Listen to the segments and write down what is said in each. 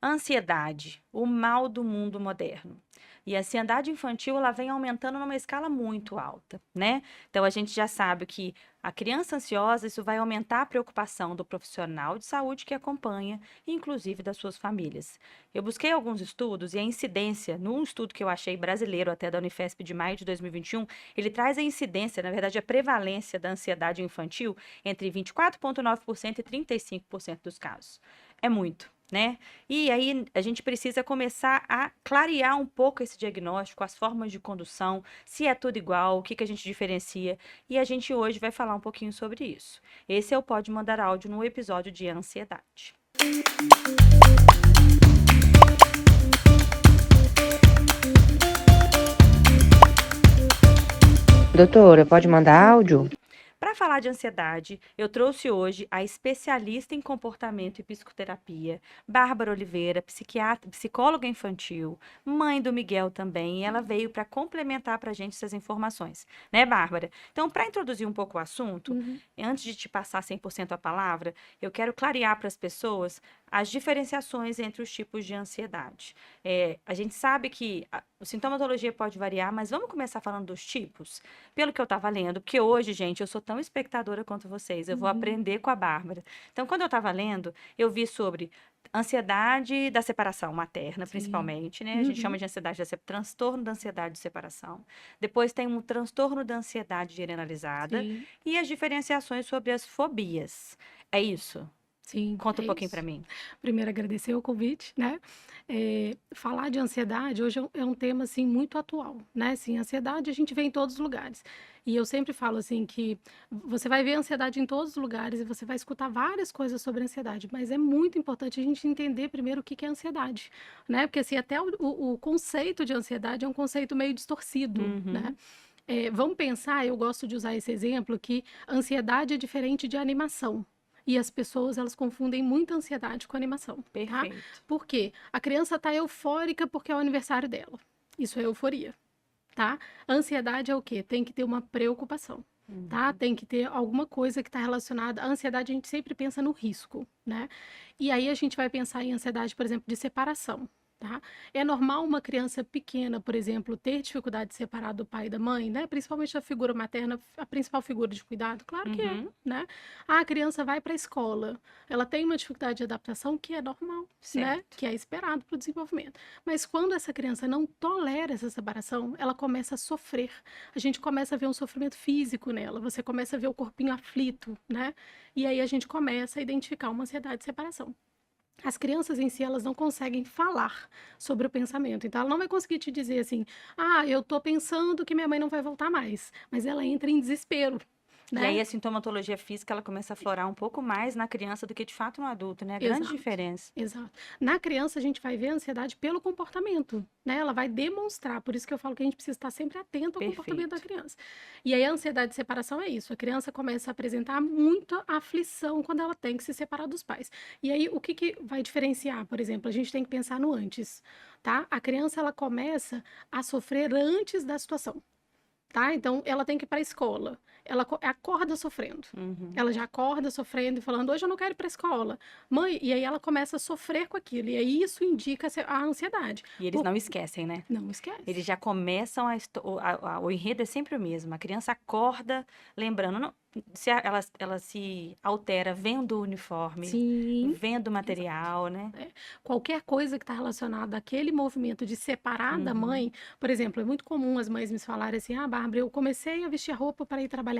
Ansiedade, o mal do mundo moderno. E a ansiedade infantil, ela vem aumentando numa escala muito alta, né? Então, a gente já sabe que a criança ansiosa, isso vai aumentar a preocupação do profissional de saúde que acompanha, inclusive das suas famílias. Eu busquei alguns estudos e a incidência, num estudo que eu achei brasileiro até da Unifesp de maio de 2021, ele traz a incidência, na verdade, a prevalência da ansiedade infantil entre 24,9% e 35% dos casos. É muito, né? E aí a gente precisa começar a clarear um pouco esse diagnóstico, as formas de condução, se é tudo igual, o que que a gente diferencia. E a gente hoje vai falar um pouquinho sobre isso. Esse é o Pode Mandar Áudio no episódio de ansiedade. Doutora, pode mandar áudio? Para falar de ansiedade, eu trouxe hoje a especialista em comportamento e psicoterapia, Bárbara Oliveira, psiquiatra, psicóloga infantil, mãe do Miguel também, e ela veio para complementar para a gente essas informações, né, Bárbara? Então, para introduzir um pouco o assunto, antes de te passar 100% a palavra, eu quero clarear para as pessoas as diferenciações entre os tipos de ansiedade. A gente sabe que a sintomatologia pode variar, mas vamos começar falando dos tipos? Pelo que eu estava lendo, porque hoje, gente, eu sou tão espectadora quanto vocês, eu vou aprender com a Bárbara. Então, quando eu estava lendo, eu vi sobre ansiedade da separação materna, principalmente, né? A gente chama de ansiedade transtorno da ansiedade de separação. Depois tem um transtorno da ansiedade generalizada Sim, e as diferenciações sobre as fobias. É isso? sim, Conta um é pouquinho para isso. mim. Primeiro, agradecer o convite, né? Falar de ansiedade hoje é um tema, assim, muito atual, né? Assim, ansiedade a gente vê em todos os lugares. E eu sempre falo, assim, que você vai ver ansiedade em todos os lugares e você vai escutar várias coisas sobre ansiedade, mas é muito importante a gente entender primeiro o que que é ansiedade, né? Porque, assim, até o conceito de ansiedade é um conceito meio distorcido, né? Uhum. Vamos pensar, eu gosto de usar esse exemplo, que ansiedade é diferente de animação. E as pessoas, elas confundem muita ansiedade com animação, tá? Perfeito. Por quê? A criança tá eufórica porque é o aniversário dela. Isso é euforia, tá? Ansiedade é o quê? Tem que ter uma preocupação, tá? Uhum. Tem que ter alguma coisa que está relacionada. A ansiedade, a gente sempre pensa no risco, né? E aí a gente vai pensar em ansiedade, por exemplo, de separação. Tá? É normal uma criança pequena, por exemplo, ter dificuldade de separar do pai e da mãe, né? Principalmente a figura materna, a principal figura de cuidado? Claro que é, Uhum. né? A criança vai para a escola, ela tem uma dificuldade de adaptação que é normal, né? Certo. Que é esperado para o desenvolvimento. Mas quando essa criança não tolera essa separação, ela começa a sofrer. A gente começa a ver um sofrimento físico nela, você começa a ver o corpinho aflito, né? E aí a gente começa a identificar uma ansiedade de separação. As crianças em si, elas não conseguem falar sobre o pensamento. Então, ela não vai conseguir te dizer assim: ah, eu tô pensando que minha mãe não vai voltar mais. Mas ela entra em desespero, E aí né? a sintomatologia física, ela começa a aflorar um pouco mais na criança do que de fato no adulto, né? A grande Exato, diferença. exato. Na criança, a gente vai ver a ansiedade pelo comportamento, né? Ela vai demonstrar, por isso que eu falo que a gente precisa estar sempre atento ao comportamento da Perfeito. criança. E aí, a ansiedade de separação é isso: a criança começa a apresentar muita aflição quando ela tem que se separar dos pais. E aí, o que que vai diferenciar? Por exemplo, a gente tem que pensar no antes, tá? A criança, ela começa a sofrer antes da situação. Tá? Então, ela tem que ir para a escola. Ela acorda sofrendo. Uhum. Ela já acorda sofrendo e falando: hoje eu não quero ir para a escola. Mãe, e aí ela começa a sofrer com aquilo. E aí isso indica a ansiedade. E eles Pô, não esquecem, né? não esquece. Eles já começam o enredo é sempre o mesmo. A criança acorda lembrando, se ela se altera vendo o uniforme, Sim, vendo o exato. material, né? Qualquer coisa que está relacionada àquele movimento de separar da Uhum. mãe, por exemplo, é muito comum as mães me falarem assim: ah, Bárbara, eu comecei a vestir a roupa para ir trabalhar,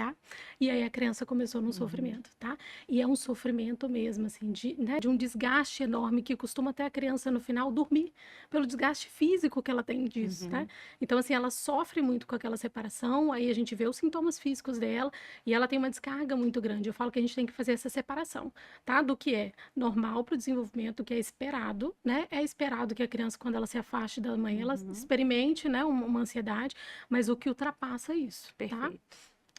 e aí a criança começou num Uhum. sofrimento, tá? E é um sofrimento mesmo, assim, né, de um desgaste enorme que costuma até a criança no final dormir, pelo desgaste físico que ela tem disso, né? Uhum. Então, assim, ela sofre muito com aquela separação, aí a gente vê os sintomas físicos dela, e ela tem uma descarga muito grande. Eu falo que a gente tem que fazer essa separação, tá? Do que é normal para o desenvolvimento, que é esperado, né? É esperado que a criança, quando ela se afaste da mãe, ela Uhum. experimente, né, uma ansiedade, mas o que ultrapassa isso, tá? Perfeito.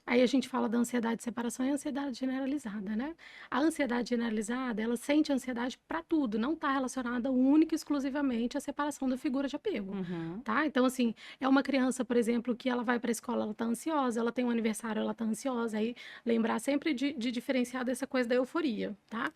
Aí a gente fala da ansiedade de separação e ansiedade generalizada, né? A ansiedade generalizada, ela sente ansiedade para tudo, não está relacionada única e exclusivamente à separação da figura de apego, Uhum. tá? Então, assim, é uma criança, por exemplo, que ela vai para a escola, ela tá ansiosa, ela tem um aniversário, ela tá ansiosa, aí lembrar sempre de diferenciar dessa coisa da euforia, tá?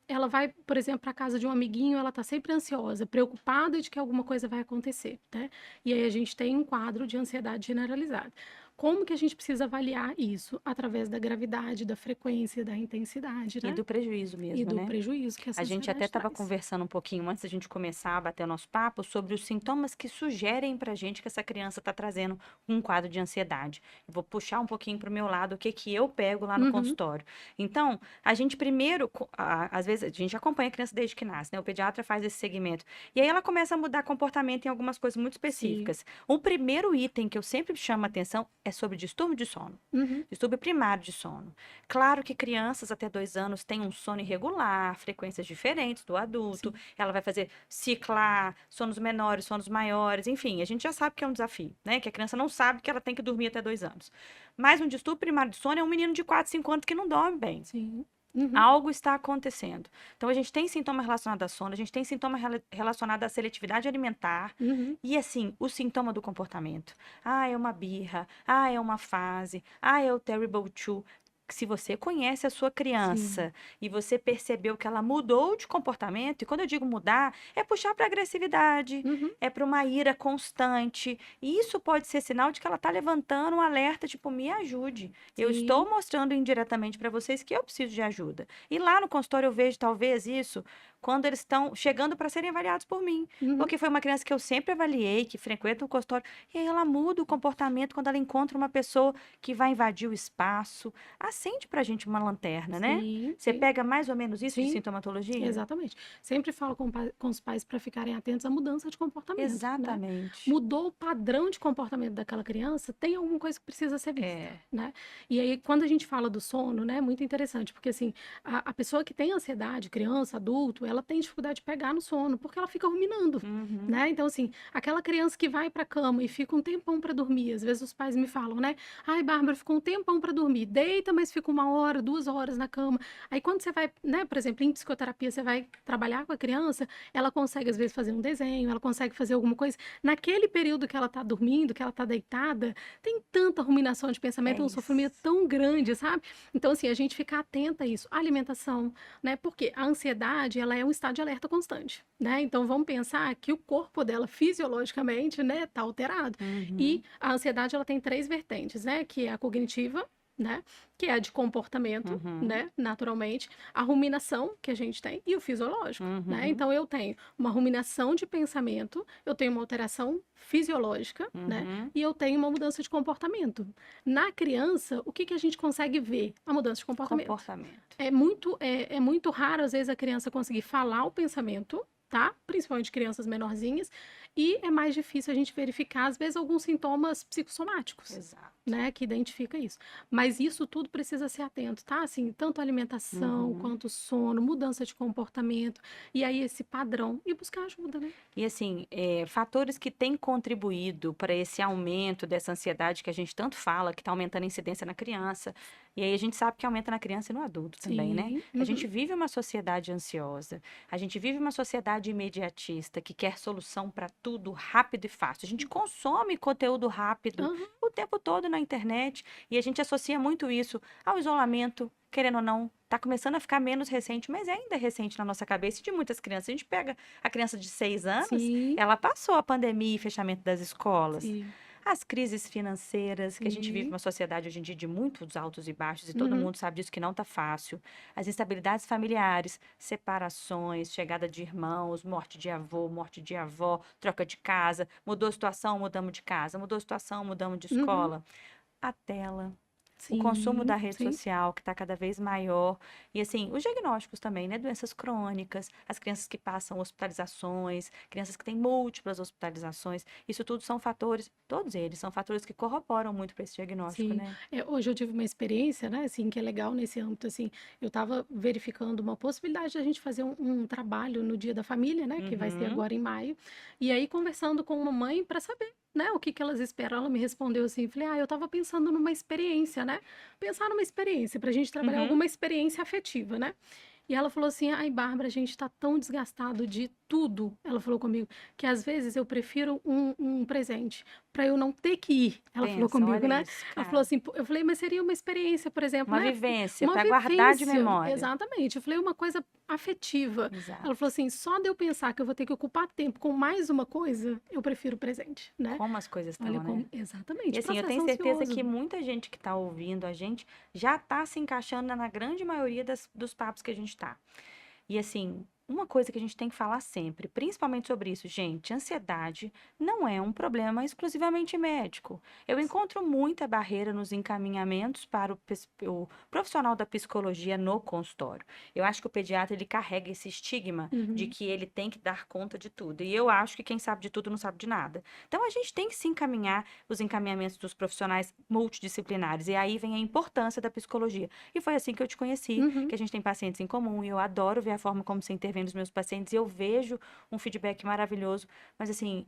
Ela vai, por exemplo, para casa de um amiguinho, ela tá sempre ansiosa, preocupada de que alguma coisa vai acontecer, né? E aí a gente tem um quadro de ansiedade generalizada. Como que a gente precisa avaliar isso? Através da gravidade, da frequência, da intensidade, E né? do prejuízo E mesmo, do né? prejuízo que essa A gente até ansiedade estava traz. conversando um pouquinho antes da gente começar a bater o nosso papo sobre os sintomas que sugerem para a gente que essa criança está trazendo um quadro de ansiedade. Eu vou puxar um pouquinho para o meu lado o que que eu pego lá no Uhum, consultório. Então, a gente primeiro, às vezes, a gente acompanha a criança desde que nasce, né? O pediatra faz esse segmento. E aí ela começa a mudar comportamento em algumas coisas muito sim. específicas. O primeiro item que eu sempre chamo a atenção é sobre distúrbio de sono. Uhum, Distúrbio primário de sono. Claro que crianças até 2 anos têm um sono irregular, frequências diferentes do adulto. sim. Ela vai fazer ciclar, sonos menores, sonos maiores, enfim, a gente já sabe que é um desafio, né? Que a criança não sabe que ela tem que dormir até 2 anos. Mas um distúrbio primário de sono é um menino de 4, 5 anos que não dorme bem. Sim. Uhum, Algo está acontecendo. Então, a gente tem sintoma relacionado a sono, a gente tem sintoma relacionado à seletividade alimentar uhum, e, assim, o sintoma do comportamento. Ah, é uma birra. Ah, é uma fase. Ah, é o terrible two. Se você conhece a sua sim. criança e você percebeu que ela mudou de comportamento, e quando eu digo mudar, é puxar para agressividade, Uhum, é para uma ira constante. E isso pode ser sinal de que ela está levantando um alerta, tipo, me ajude. Eu sim. estou mostrando indiretamente para vocês que eu preciso de ajuda. E lá no consultório eu vejo talvez isso quando eles estão chegando para serem avaliados por mim. Uhum, Porque foi uma criança que eu sempre avaliei, que frequenta o consultório, e aí ela muda o comportamento quando ela encontra uma pessoa que vai invadir o espaço. Acende pra gente uma lanterna, né? sim, Você sim. pega mais ou menos isso de Sim. sintomatologia? Exatamente. Sempre falo com os pais para ficarem atentos à mudança de comportamento, né? Exatamente. Mudou o padrão de comportamento daquela criança, tem alguma coisa que precisa ser vista, É. né? E aí, quando a gente fala do sono, né, é muito interessante, porque assim, a pessoa que tem ansiedade, criança, adulto, ela tem dificuldade de pegar no sono, porque ela fica ruminando, Uhum. né? Então, assim, aquela criança que vai para a cama e fica um tempão para dormir, às vezes os pais me falam, né? Ai, Bárbara, ficou um tempão para dormir, deita, mas fica 1 hora, 2 horas na cama. Aí quando você vai, né, por exemplo, em psicoterapia, você vai trabalhar com a criança, ela consegue às vezes fazer um desenho, ela consegue fazer alguma coisa. Naquele período que ela tá dormindo, que ela tá deitada, tem tanta ruminação de É pensamento, é um sofrimento isso. tão grande, sabe? Então, assim, a gente ficar atenta a isso. A alimentação, né? Porque a ansiedade, ela é um estado de alerta constante, né? Então, vamos pensar que o corpo dela, fisiologicamente, né, tá alterado. E Uhum. a ansiedade, ela tem três vertentes, né? Que é a cognitiva, né? Que é a de comportamento, Uhum. né? Naturalmente, a ruminação que a gente tem e o fisiológico, né? Uhum. Então eu tenho uma ruminação de pensamento, eu tenho uma alteração fisiológica, né? Uhum. E eu tenho uma mudança de comportamento. Na criança, o que que a gente consegue ver? A mudança de comportamento. Comportamento. É muito raro, às vezes, a criança conseguir falar o pensamento, tá? Principalmente crianças menorzinhas, e é mais difícil a gente verificar, às vezes, alguns sintomas psicossomáticos, Exato. né, que identifica isso. Mas isso tudo precisa ser atento, tá? Assim, tanto a alimentação Uhum. quanto o sono, mudança de comportamento, e aí esse padrão, e buscar ajuda, né? E assim, fatores que têm contribuído para esse aumento dessa ansiedade que a gente tanto fala, que está aumentando a incidência na criança, e aí a gente sabe que aumenta na criança e no adulto também, né? Sim, A gente uhum, vive uma sociedade ansiosa, a gente vive uma sociedade imediatista que quer solução para tudo rápido e fácil. A gente consome conteúdo rápido aham, o tempo todo na internet e a gente associa muito isso ao isolamento, querendo ou não. Tá começando a ficar menos recente, mas ainda é recente na nossa cabeça e de muitas crianças. A gente pega a criança de 6 anos, sim, ela passou a pandemia e fechamento das escolas. sim, As crises financeiras, que a gente vive sim, uma sociedade hoje em dia de muitos altos e baixos, e todo uhum, mundo sabe disso que não tá fácil. As instabilidades familiares, separações, chegada de irmãos, morte de avô, morte de avó, troca de casa, mudou a situação, mudamos de casa, mudou a situação, mudamos de uhum, escola. A tela. O consumo da Sim, rede sim. social, que está cada vez maior. E, assim, os diagnósticos também, né? Doenças crônicas, as crianças que passam hospitalizações, crianças que têm múltiplas hospitalizações. Isso tudo são fatores, todos eles são fatores que corroboram muito para esse diagnóstico, Sim, né? hoje eu tive uma experiência, né, assim, que é legal nesse âmbito, assim, eu estava verificando uma possibilidade de a gente fazer um trabalho no Dia da Família, né, que vai ser Uhum. agora em maio, e aí conversando com uma mãe para saber, né, o que que elas esperam, ela me respondeu assim, falei, eu estava pensando numa experiência, né, pensar numa experiência, para a gente trabalhar Uhum. alguma experiência afetiva, né, e ela falou assim, ai, Bárbara, a gente está tão desgastado de tudo, ela falou comigo, que às vezes eu prefiro um presente, para eu não ter que ir, ela falou Pensa, comigo, olha né, isso, ela falou cara. assim, eu falei, mas seria uma experiência, por exemplo, Uma né? vivência Uma para guardar de vivência, memória. exatamente. Eu falei uma coisa afetiva. Ela falou Exato. assim, só de eu pensar que eu vou ter que ocupar tempo com mais uma coisa, eu prefiro o presente, né? Como as coisas Olha estão, né? como, E exatamente, assim, eu tenho processo certeza que ansioso. muita gente que está ouvindo a gente já está se encaixando na grande maioria dos papos que a gente está. E assim, uma coisa que a gente tem que falar sempre, principalmente sobre isso, gente, ansiedade não é um problema exclusivamente médico. Eu encontro muita barreira nos encaminhamentos para o profissional da psicologia no consultório. Eu acho que o pediatra ele carrega esse estigma de Uhum, que ele tem que dar conta de tudo. E eu acho que quem sabe de tudo não sabe de nada. Então a gente tem que se encaminhar os encaminhamentos dos profissionais multidisciplinares. E aí vem a importância da psicologia. E foi assim que eu te conheci, uhum, que a gente tem pacientes em comum e eu adoro ver a forma como você intervém nos meus pacientes e eu vejo um feedback maravilhoso. Mas assim,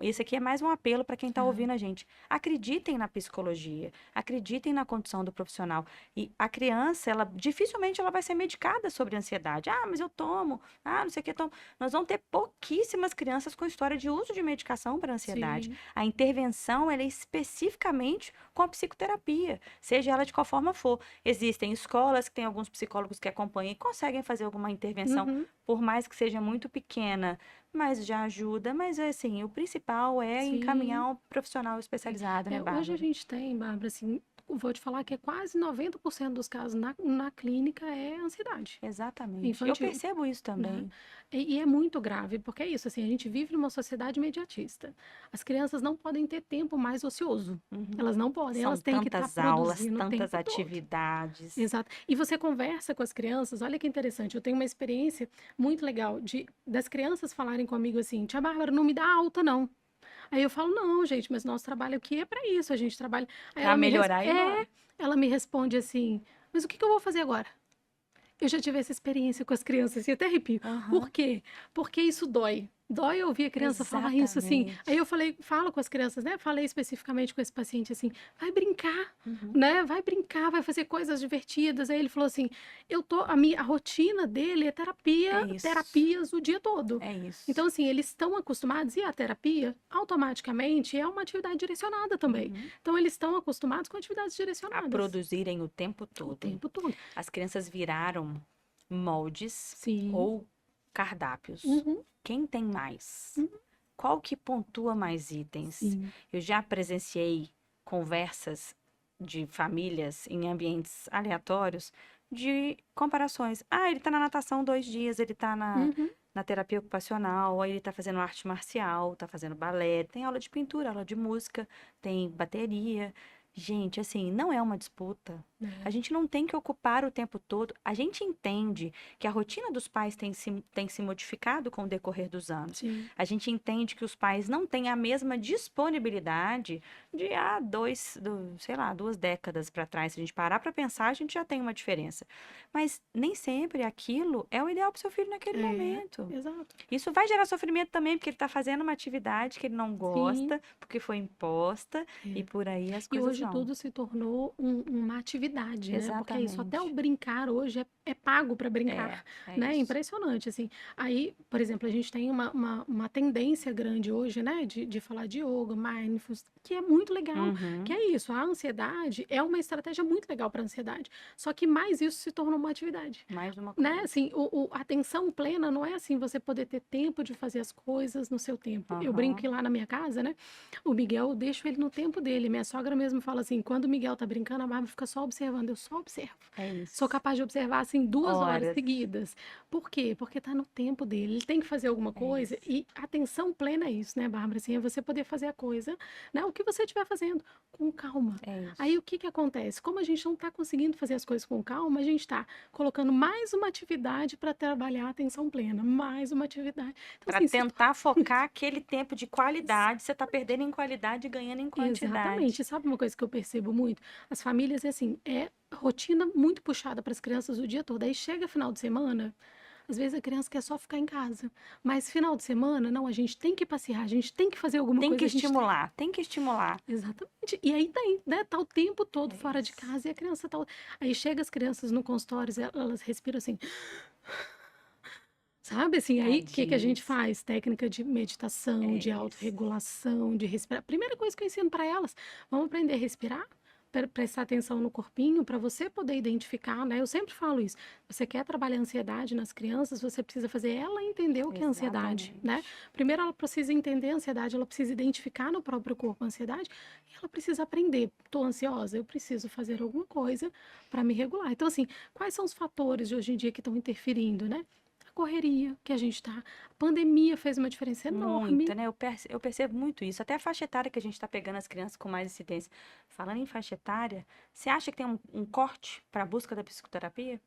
esse aqui é mais um apelo para quem está aham, ouvindo a gente. Acreditem na psicologia, acreditem na condição do profissional. E a criança, ela dificilmente ela vai ser medicada sobre ansiedade. Ah, mas eu tomo. Ah, não sei o que eu tomo. Nós vamos ter pouquíssimas crianças com história de uso de medicação para ansiedade. sim, A intervenção, ela é especificamente com a psicoterapia, seja ela de qual forma for. Existem escolas que têm alguns psicólogos que acompanham e conseguem fazer alguma intervenção, uhum, por mais que seja muito pequena, mas já ajuda. Mas assim, o principal é sim. encaminhar um profissional especializado, né, Hoje a Bárbara? gente tem, Bárbara, assim, vou te falar que é quase 90% dos casos na clínica é ansiedade Exatamente. Eu infantil. percebo isso Né? também. E é muito grave, porque é isso, assim, a gente vive numa sociedade imediatista. As crianças não podem ter tempo mais ocioso. Uhum. Elas não podem, São elas têm que estar tantas aulas, produzindo o tantas tempo todo. atividades. Exato. E você conversa com as crianças, olha que interessante, eu tenho uma experiência muito legal das crianças falarem comigo assim, tia Bárbara, não me dá alta, não. Aí eu falo, não, gente, mas nosso trabalho aqui é para isso, a gente trabalha. Aí Para melhorar e ir embora. ela me responde assim, mas o que que eu vou fazer agora? Eu já tive essa experiência com as crianças, e até arrepio. Por Aham. quê? Porque isso dói. Dói ouvir a criança falar isso assim. Aí Exatamente. eu falei, falo com as crianças, né? Falei especificamente com esse paciente assim, vai brincar, Uhum. né? Vai brincar, vai fazer coisas divertidas. Aí ele falou assim, a rotina dele é É isso. terapias o dia todo. É isso. Então, assim, eles estão acostumados, e a terapia, automaticamente, é uma atividade direcionada também. Uhum. Então, eles estão acostumados com atividades A direcionadas produzirem o tempo o todo. tempo todo. As crianças viraram moldes Sim. ou cardápios. Uhum. Quem tem mais? Uhum. Qual que pontua mais itens? Sim. Eu já presenciei conversas de famílias em ambientes aleatórios de comparações. Ah, ele tá na natação 2 dias, ele tá Uhum. na terapia ocupacional, aí ele tá fazendo arte marcial, tá fazendo balé, tem aula de pintura, aula de música, tem bateria. Gente, assim, não é uma disputa. A É, gente não tem que ocupar o tempo todo. A gente entende que a rotina dos pais tem se modificado com o decorrer dos anos. sim. A gente entende que os pais não têm a mesma disponibilidade de há sei lá, 2 décadas para trás. Se a gente parar para pensar, a gente já tem uma diferença. Mas nem sempre aquilo é o ideal para o seu filho naquele É, momento. exato. Isso vai gerar sofrimento também, porque ele está fazendo uma atividade que ele não Sim. gosta, porque foi imposta, e É. por aí as E coisas hoje vão. tudo se tornou uma atividade, né? Porque é isso, até o Exatamente. brincar hoje é pago para É, brincar, é né? É isso. impressionante, assim. Aí, por exemplo, a gente tem uma tendência grande hoje, né? De falar de yoga, mindfulness, que é muito legal. Que Uhum. é isso, a ansiedade é uma estratégia muito legal para a ansiedade. Só que mais isso se tornou uma atividade. Mais uma Né, coisa. assim, a atenção plena não é assim, você poder ter tempo de fazer as coisas no seu tempo. Eu brinco que Aham. lá na minha casa, né, o Miguel, eu deixo ele no tempo dele. Minha sogra mesmo fala assim, quando o Miguel tá brincando, a Bárbara fica só observando, eu só observo. É Sou isso. capaz de observar assim 2 horas Horas. seguidas. Por quê? Porque tá no tempo dele. Ele tem que fazer alguma É coisa isso. e atenção plena é isso, né, Bárbara? Assim, é você poder fazer a coisa, né? O que você estiver fazendo com calma. É Aí isso. o que que acontece? Como a gente não está conseguindo fazer as coisas com calma, a gente está colocando mais uma atividade para trabalhar a atenção plena, mais uma atividade. Então, Para assim, se tentar focar aquele tempo de qualidade, você tá perdendo em qualidade e ganhando em exatamente. quantidade. E sabe uma coisa que eu percebo muito? As famílias, assim, é rotina muito puxada para as crianças o dia todo. Aí chega final de semana, às vezes a criança quer só ficar em casa. Mas final de semana, não, a gente tem que passear, a gente tem que fazer alguma Tem que coisa, a gente tem... estimular, tem que estimular. Exatamente. E aí daí, né, tá o tempo todo É fora de isso. casa e a criança tá... Aí chega as crianças no consultório, elas respiram assim, sabe, assim, aí o que que a gente Tadinhas. faz? Técnica de meditação, É de isso. autorregulação, de respirar. Primeira coisa que eu ensino para elas, vamos aprender a respirar, prestar atenção no corpinho, para você poder identificar, né? Eu sempre falo isso. Você quer trabalhar a ansiedade nas crianças, você precisa fazer ela entender o que é ansiedade, né? Exatamente. Primeiro ela precisa entender a ansiedade, ela precisa identificar no próprio corpo a ansiedade, e ela precisa aprender. Estou ansiosa, eu preciso fazer alguma coisa para me regular. Então, assim, quais são os fatores de hoje em dia que estão interferindo, né? A correria que a gente está. A pandemia fez uma diferença Muita, enorme. né? Eu percebo muito isso. Até a faixa etária que a gente está pegando as crianças com mais incidência. Falando em faixa etária, você acha que tem um corte para a busca da psicoterapia?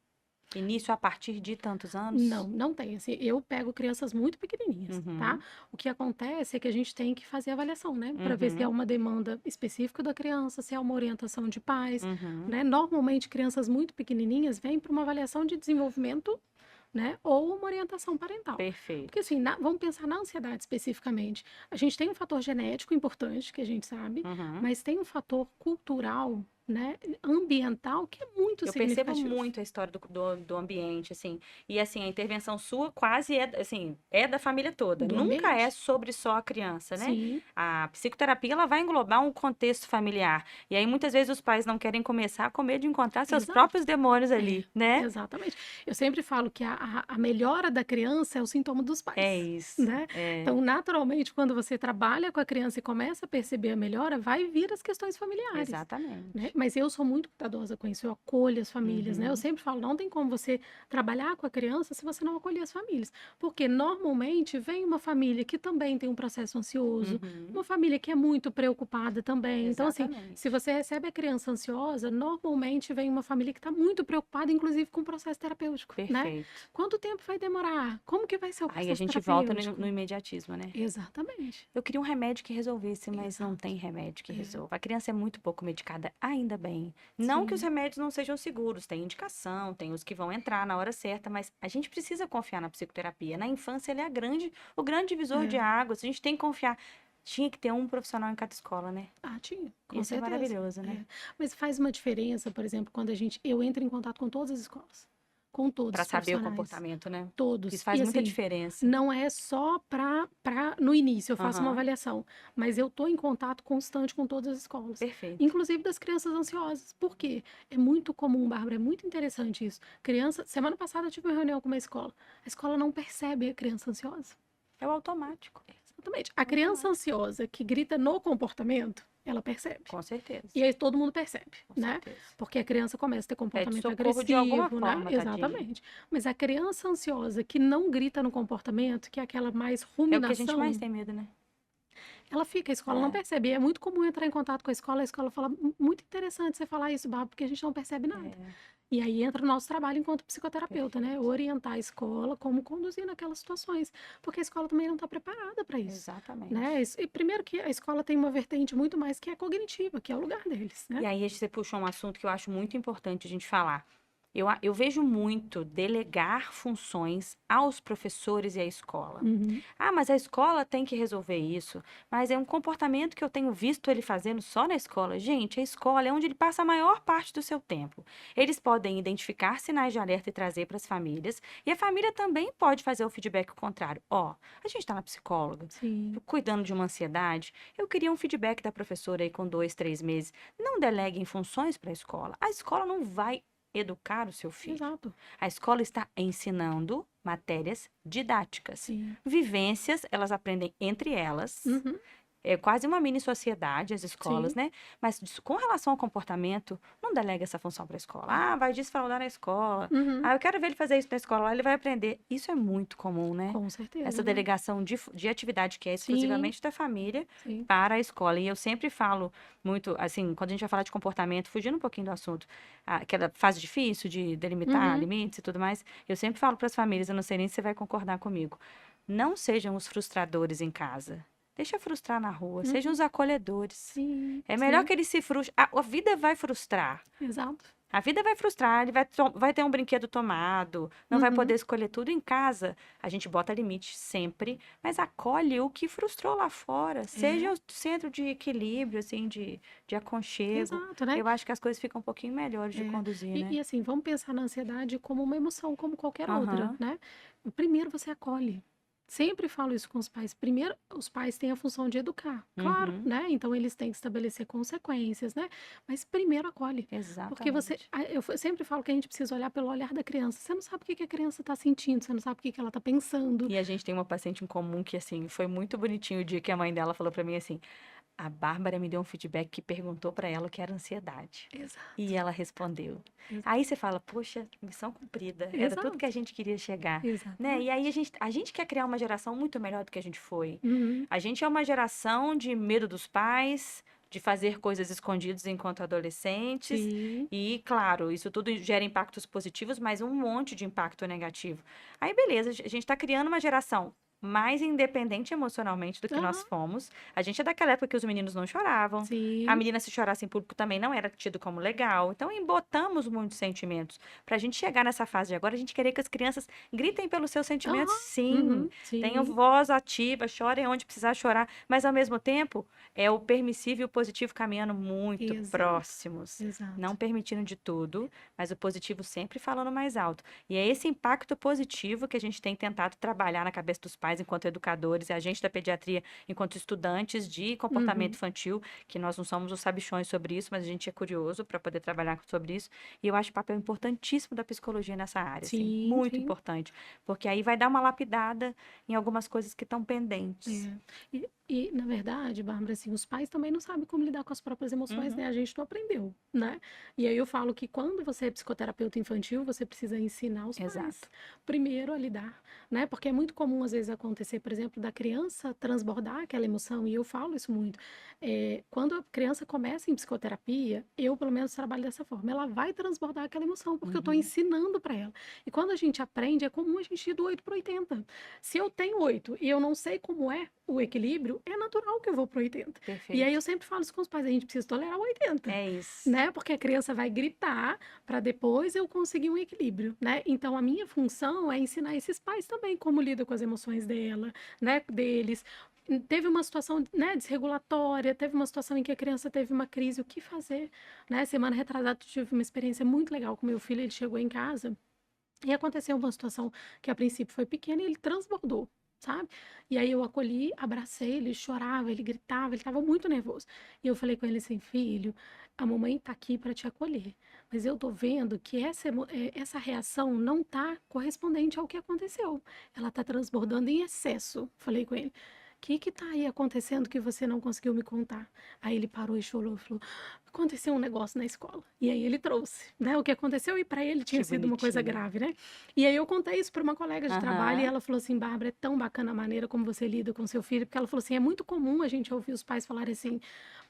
Início a partir de tantos Não, anos? não tem. Assim, eu pego crianças muito pequenininhas, tá? Uhum, O que acontece é que a gente tem que fazer avaliação, né? Para ver se é uhum, uma demanda específica da criança, se é uma orientação de pais, uhum. né? Normalmente, crianças muito pequenininhas vêm para uma avaliação de desenvolvimento, né? Ou uma orientação parental. Porque Perfeito. assim, vamos pensar na ansiedade especificamente. A gente tem um fator genético importante, que a gente sabe, Uhum. mas tem um fator cultural, né? Ambiental, que é muito Eu percebo significativo. muito a história do ambiente, assim. E, assim, a intervenção sua quase é, assim, é da família toda. Do Nunca é ambiente. sobre só a criança, né? Sim, A psicoterapia, ela vai englobar um contexto familiar. E aí, muitas vezes, os pais não querem começar com medo de encontrar seus exato. próprios demônios É, ali, né? exatamente. Eu sempre falo que a melhora da criança é o sintoma dos É pais, isso. né? É, Então, naturalmente, quando você trabalha com a criança e começa a perceber a melhora, vai vir as questões familiares, né? exatamente. Mas eu sou muito cuidadosa com isso, eu acolho as famílias, né? Eu Uhum, sempre falo, não tem como você trabalhar com a criança se você não acolher as famílias, porque normalmente vem uma família que também tem um processo ansioso, uhum, uma família que é muito preocupada também. Então, assim, se exatamente. você recebe a criança ansiosa, normalmente vem uma família que está muito preocupada, inclusive com o processo terapêutico, né? Perfeito. Quanto tempo vai demorar? Como que vai ser o Aí a processo gente volta no terapêutico? imediatismo, né? Exatamente. Eu queria um remédio que resolvesse, mas não Exato. tem remédio que É, resolva. A criança é muito pouco medicada, ainda bem. Não que os sim. remédios não sejam seguros, tem indicação, tem os que vão entrar na hora certa, mas a gente precisa confiar na psicoterapia. Na infância, ele é o grande divisor de É. águas. A gente tem que confiar. Tinha que ter um profissional em cada escola, né? Ah, tinha, com Isso é certeza. maravilhoso, né? É. Mas faz uma diferença, por exemplo, quando eu entro em contato com todas as escolas, com todos Para os saber o profissionais, comportamento, né? Isso todos. faz E muita assim, diferença. não é só no início eu faço uma Aham, avaliação, mas eu tô em contato constante com todas as escolas, perfeito. inclusive das crianças ansiosas. Por quê? É muito comum, Bárbara, é muito interessante isso. Semana passada eu tive uma reunião com uma escola. A escola não percebe a criança ansiosa. É o automático. Exatamente. A criança Automático. ansiosa que grita no comportamento, ela percebe. Com certeza. E aí todo mundo percebe, Com né? certeza. Porque a criança começa a ter Pede comportamento socorro de alguma agressivo, né? forma, tadinha. Exatamente. Mas a criança ansiosa que não grita no comportamento, que é aquela mais É o que a gente mais ruminação, tem medo, né? ela fica, a escola não É, percebe. E é muito comum entrar em contato com a escola fala, muito interessante você falar isso, Bárbara, porque a gente não percebe nada. é, E aí entra o nosso trabalho enquanto psicoterapeuta, né? perfeito. Orientar a escola como conduzir naquelas situações, porque a escola também não está preparada para isso, né? Exatamente. E primeiro que a escola tem uma vertente muito mais que é cognitiva, que é o lugar deles, E né? aí você puxou um assunto que eu acho muito importante a gente falar. Eu vejo muito delegar funções aos professores e à escola. Uhum. Ah, mas a escola tem que resolver isso. Mas é um comportamento que eu tenho visto ele fazendo só na escola. Gente, a escola é onde ele passa a maior parte do seu tempo. Eles podem identificar sinais de alerta e trazer para as famílias. E a família também pode fazer o feedback contrário. Ó, a gente está na psicóloga, Sim, cuidando de uma ansiedade. Eu queria um feedback da professora aí com 2, 3 meses. Não deleguem funções para a escola. A escola não vai educar o seu filho. exato. A escola está ensinando matérias didáticas. Sim. Vivências, elas aprendem entre elas. Uhum. é quase uma mini sociedade, as escolas, Sim. né? Mas com relação ao comportamento, não delega essa função para a escola. Ah, vai desfraudar na escola. Uhum. Ah, eu quero ver ele fazer isso na escola, lá ele vai aprender. Isso é muito comum, né? Com certeza, Essa né? delegação de atividade que é Sim, exclusivamente da família sim. para a escola. E eu sempre falo muito, assim, quando a gente vai falar de comportamento, fugindo um pouquinho do assunto, aquela fase difícil de delimitar Uhum. limites e tudo mais, eu sempre falo para as famílias, eu não sei nem se você vai concordar comigo, não sejam os frustradores em casa. Deixa frustrar na rua, sejam Uhum. os acolhedores. Sim, É melhor sim. que ele se frustre. A vida vai frustrar. Exato. A vida vai frustrar, ele vai ter um brinquedo tomado, não vai poder Uhum. escolher tudo em casa. A gente bota limite sempre, mas acolhe o que frustrou lá fora. É, Seja o centro de equilíbrio, assim, de aconchego. exato, né? Eu acho que as coisas ficam um pouquinho melhores de É. conduzir, E, né? e assim, vamos pensar na ansiedade como uma emoção, como qualquer outra, Aham. né? Primeiro você acolhe. Sempre falo isso com os pais. Primeiro, os pais têm a função de educar, claro, Uhum. né? Então eles têm que estabelecer consequências, né? Mas primeiro acolhe. Porque Exatamente. sempre falo que a gente precisa olhar pelo olhar da criança. Você não sabe o que que a criança está sentindo, você não sabe o que que ela está pensando. E a gente tem uma paciente em comum que, assim, foi muito bonitinho o dia que a mãe dela falou pra mim assim: a Bárbara me deu um feedback que perguntou pra ela o que era ansiedade. Exato, E ela respondeu. ex- Aí você fala, poxa, missão cumprida. Era tudo que a exato, gente queria chegar, né? E aí exatamente. a gente quer criar uma geração muito melhor do que a gente foi. Uhum, A gente é uma geração de medo dos pais, de fazer coisas escondidas enquanto adolescentes. sim. E, claro, isso tudo gera impactos positivos, mas um monte de impacto negativo. Aí, beleza, a gente está criando uma geração mais independente emocionalmente do que nós Aham, fomos. A gente é daquela época que os meninos não choravam. A sim. menina, se chorasse em público, também não era tido como legal. Então, embotamos muitos sentimentos. Para a gente chegar nessa fase de agora, a gente querer que as crianças gritem pelos seus sentimentos, Aham, sim. uhum, Tenham sim. voz ativa, chorem onde precisar chorar. Mas, ao mesmo tempo, é o permissivo e o positivo caminhando muito Exato, próximos. Não exato. permitindo de tudo, mas o positivo sempre falando mais alto. E é esse impacto positivo que a gente tem tentado trabalhar na cabeça dos pais enquanto educadores, e a gente da pediatria enquanto estudantes de comportamento Uhum, infantil, que nós não somos os sabichões sobre isso, mas a gente é curioso para poder trabalhar sobre isso. E eu acho o papel importantíssimo da psicologia nessa área, assim, sim, muito sim. importante, porque aí vai dar uma lapidada em algumas coisas que estão pendentes. É. Na verdade, Bárbara, assim, os pais também não sabem como lidar com as próprias emoções, Uhum, né? A gente não aprendeu, né? E aí eu falo que quando você é psicoterapeuta infantil, você precisa ensinar os pais exato. primeiro a lidar, né? Porque é muito comum, às vezes, acontecer, por exemplo, da criança transbordar aquela emoção, e eu falo isso muito. Quando a criança começa em psicoterapia, eu, pelo menos, trabalho dessa forma. Ela vai transbordar aquela emoção, porque eu estou Uhum, ensinando para ela. E quando a gente aprende, é comum a gente ir do 8 para 80. Se eu tenho 8 e eu não sei como é o equilíbrio, é natural que eu vou pro 80. E aí perfeito. eu sempre falo isso com os pais, a gente precisa tolerar o 80, É isso. né? Porque a criança vai gritar para depois eu conseguir um equilíbrio, né? Então a minha função é ensinar esses pais também como lida com as emoções dela, né, deles. Teve uma situação, né, desregulatória, teve uma situação em que a criança teve uma crise, o que fazer, né? Semana retrasada eu tive uma experiência muito legal com meu filho, ele chegou em casa e aconteceu uma situação que a princípio foi pequena e ele transbordou, sabe? E aí eu acolhi, abracei, ele chorava, ele gritava, ele estava muito nervoso. E eu falei com ele assim, filho, a mamãe tá aqui para te acolher, mas eu tô vendo que essa reação não tá correspondente ao que aconteceu. Ela tá transbordando em excesso. Falei com ele. O que tá aí acontecendo que você não conseguiu me contar? Aí ele parou e chorou e falou: aconteceu um negócio na escola. E aí ele trouxe, né, o que aconteceu e para ele tinha Que sido uma coisa bonitinho. grave, né? E aí eu contei isso para uma colega de trabalho e Aham. ela falou assim: Bárbara, é tão bacana a maneira como você lida com seu filho, porque ela falou assim: é muito comum a gente ouvir os pais falarem assim: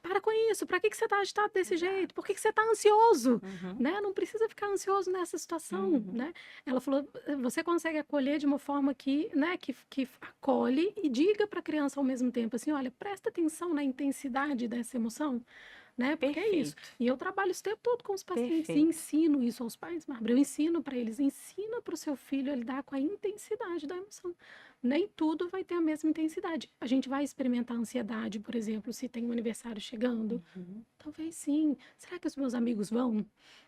para com isso, para que você está agitado desse jeito? Por Exato. que você está ansioso? Uhum, Né? Não precisa ficar ansioso nessa situação, uhum. né? Ela falou: você consegue acolher de uma forma que, né, que acolhe e diga para a criança ao mesmo tempo assim: olha, presta atenção na intensidade dessa emoção, né? Porque é isso. Perfeito, E eu trabalho isso o tempo todo com os pacientes e perfeito. ensino isso aos pais, Bárbara. Eu ensino para eles, ensina para o seu filho a lidar com a intensidade da emoção. Nem tudo vai ter a mesma intensidade. A gente vai experimentar ansiedade, por exemplo, se tem um aniversário chegando. Uhum, Talvez sim. Será que os meus amigos vão,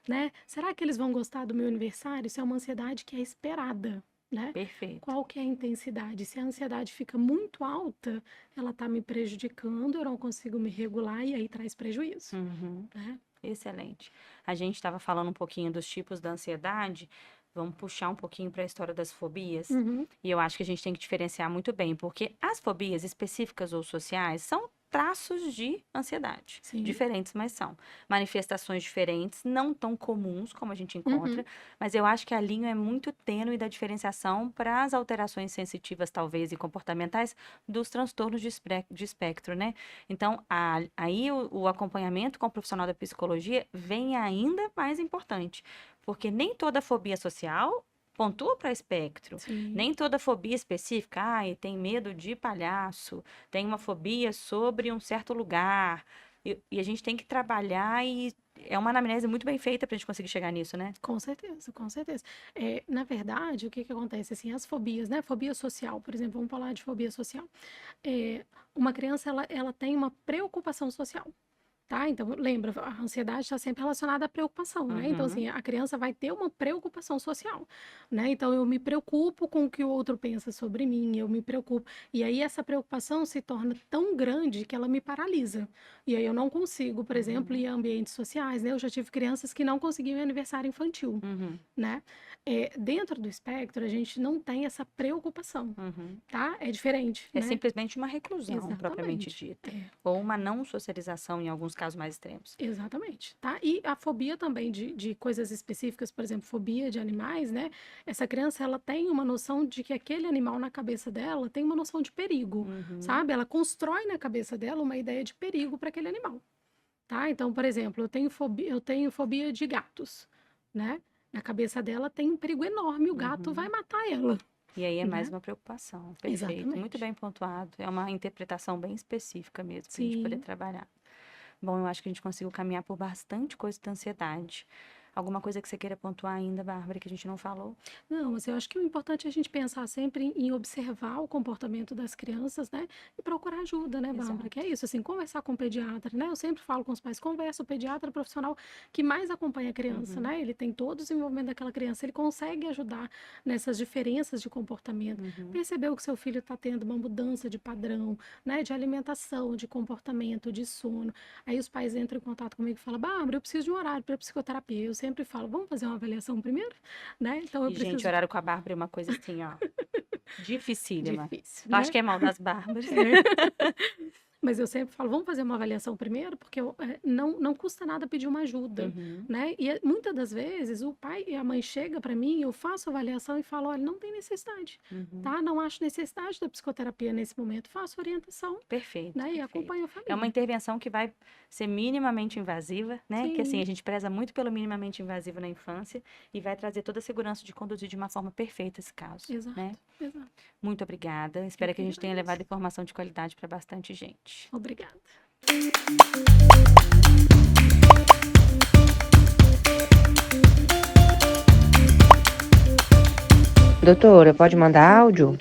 né? Será que eles vão gostar do meu aniversário? Isso é uma ansiedade que é esperada, né? perfeito. Qual que é a intensidade? Se a ansiedade fica muito alta, ela está me prejudicando, eu não consigo me regular e aí traz prejuízo, Uhum, né? excelente. A gente estava falando um pouquinho dos tipos da ansiedade. Vamos puxar um pouquinho para a história das fobias. Uhum, E eu acho que a gente tem que diferenciar muito bem, porque as fobias específicas ou sociais são traços de ansiedade. Sim. Diferentes, mas são. Manifestações diferentes, não tão comuns como a gente encontra, Uhum. mas eu acho que a linha é muito tênue da diferenciação para as alterações sensitivas, talvez, e comportamentais dos transtornos de espectro, né? Então, aí o acompanhamento com o profissional da psicologia vem ainda mais importante, porque nem toda fobia social pontua para espectro. Sim. Nem toda fobia específica, tem medo de palhaço, tem uma fobia sobre um certo lugar. E a gente tem que trabalhar e é uma anamnese muito bem feita para a gente conseguir chegar nisso, né? Com certeza, com certeza. Na verdade, o que que acontece? Assim, as fobias, né? Fobia social, por exemplo, vamos falar de fobia social. Uma criança, ela tem uma preocupação social. Tá? Então, lembra, a ansiedade está sempre relacionada à preocupação, né? Então, Uhum. assim, a criança vai ter uma preocupação social, né? Então, eu me preocupo com o que o outro pensa sobre mim, eu me preocupo. E aí, essa preocupação se torna tão grande que ela me paralisa. E aí, eu não consigo, por exemplo, ir a ambientes sociais, né? Eu já tive crianças que não conseguiam ir aniversário infantil, Uhum. né? Dentro do espectro, a gente não tem essa preocupação, Uhum. tá? É diferente, É né? simplesmente uma reclusão propriamente Exatamente. dita. Ou uma não socialização em alguns casos mais extremos. Exatamente, tá? E a fobia também de coisas específicas, por exemplo, fobia de animais, né? Essa criança, ela tem uma noção de que aquele animal na cabeça dela tem uma noção de perigo, Uhum. sabe? Ela constrói na cabeça dela uma ideia de perigo para aquele animal, tá? Então, por exemplo, eu tenho fobia de gatos, né? Na cabeça dela tem um perigo enorme, o gato vai matar ela, E aí é mais né? uma preocupação. Perfeito. Muito Exatamente. bem pontuado. É uma interpretação bem específica mesmo para a gente poder Sim. trabalhar. Bom, eu acho que a gente conseguiu caminhar por bastante coisa da ansiedade. Alguma coisa que você queira pontuar ainda, Bárbara, que a gente não falou? Não, assim, eu acho que o importante é a gente pensar sempre em observar o comportamento das crianças, né? E procurar ajuda, né, Bárbara? Exato. Que é isso, assim, conversar com o pediatra, né? Eu sempre falo com os pais, conversa, o pediatra é o profissional que mais acompanha a criança, né? Ele tem todo o desenvolvimento daquela criança, ele consegue ajudar nessas diferenças de comportamento. Percebeu que seu filho está tendo uma mudança de padrão, né? De alimentação, de comportamento, de sono. Aí os pais entram em contato comigo e falam, Bárbara, eu preciso de um horário para psicoterapia. Eu sempre falo, vamos fazer uma avaliação primeiro, né? Então eu E, gente, preciso. horário com a Bárbara é uma coisa assim, ó, dificílima. Difícil, Eu acho né? que é mal das Bárbaras. Mas eu sempre falo, vamos fazer uma avaliação primeiro, porque não custa nada pedir uma ajuda, Uhum. né? E muitas das vezes o pai e a mãe chegam para mim, eu faço a avaliação e falo, olha, não tem necessidade, tá? Não acho necessidade da psicoterapia nesse momento, faço orientação, Perfeito, né? E perfeito. acompanho a É uma família. intervenção que vai ser minimamente invasiva, né? Que assim, Sim. a gente preza muito pelo minimamente invasivo na infância e vai trazer toda a segurança de conduzir de uma forma perfeita esse caso, Exato, né? exato. Muito obrigada. Espero que a que gente tenha agradeço. levado informação de qualidade para bastante gente. Obrigada. Doutora, pode mandar áudio?